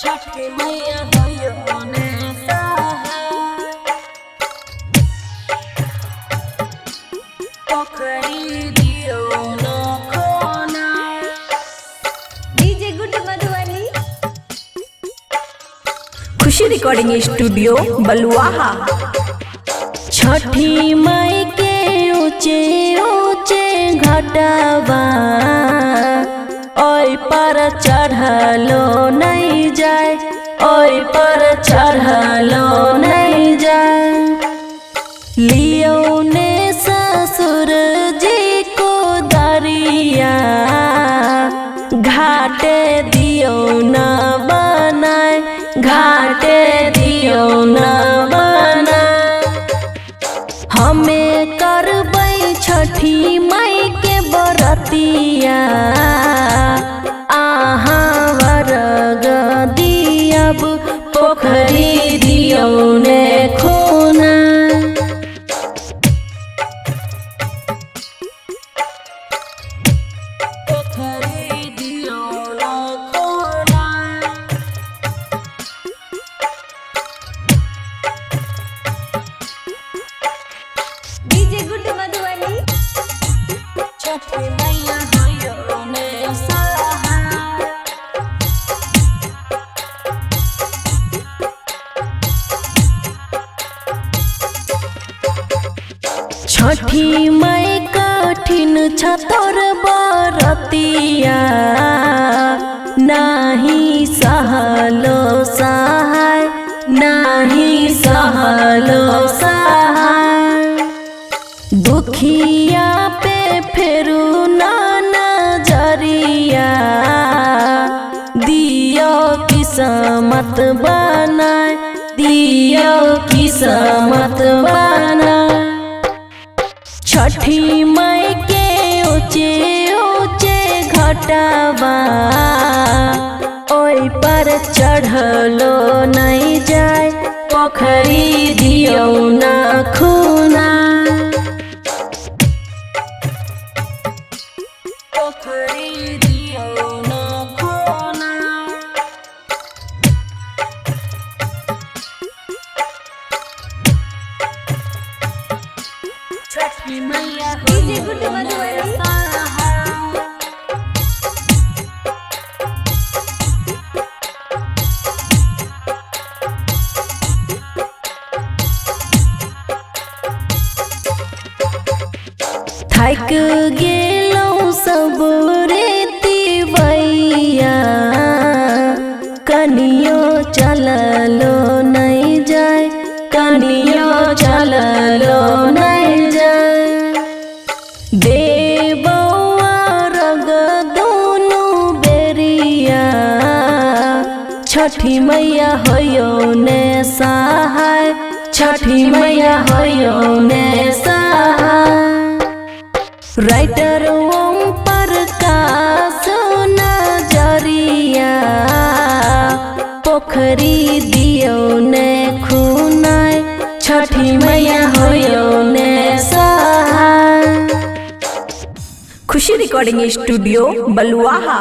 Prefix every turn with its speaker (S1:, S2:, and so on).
S1: छठी मैया होयो ने सहाय, पोखरी दियो न खोना।
S2: डीजे गुड मधुबनी,
S3: खुशी रिकॉर्डिंग स्टूडियो बलुआहा। छठी माई के ऊंचे ऊंचे घटावा, ओय पर चढ़लो नहीं जाए, ओय पर चढ़लो नहीं जाए। लियो ने ससुर जी को दरिया, घाटे दियो न बनाए, घाटे दियो न बनाए। हमें करबै छठी माई के बरतिया, आहा वर्ग दियब, पोखरी दियो ने खोना।
S1: पोखरी दियो न खोना।
S2: डीजे गुड मधुबनी,
S1: छठी मैया होयो ने सहाय,
S3: छठी माई कठिन छतोर बरतिया, नाही सहलो सहाय, नाही सहलो सहाय। दुखिया पे फेरू ना नजरिया, दियो किस्मत बनाए, दियो किस्मत बनाए। छठी माई के ऊंचे ऊंचे घटावा, ओय पर चढ़लो नहीं जाए, पोखरी दियो न खूना।
S1: पोखरी दियो न खोना। छठी मैया
S2: डीजे
S1: होयो
S2: गुड
S1: ने
S2: मधुबनी,
S1: सहाय,
S3: थाक गेलौ सब रेती बैया, कनियो चललो नहीं जाए, कनियो चललो नहीं जाए। देबौआ रग दोनों बेरिया, छठी मैया होयो ने सहाय, छठी मैया होयो ने सहाय। राइटर ओम प्रकाश नजरिया, पोखरी दियो ने खूनाय, छठी मैया होयो ने सहाय। खुशी रिकॉर्डिंग स्टूडियो बलुआहा।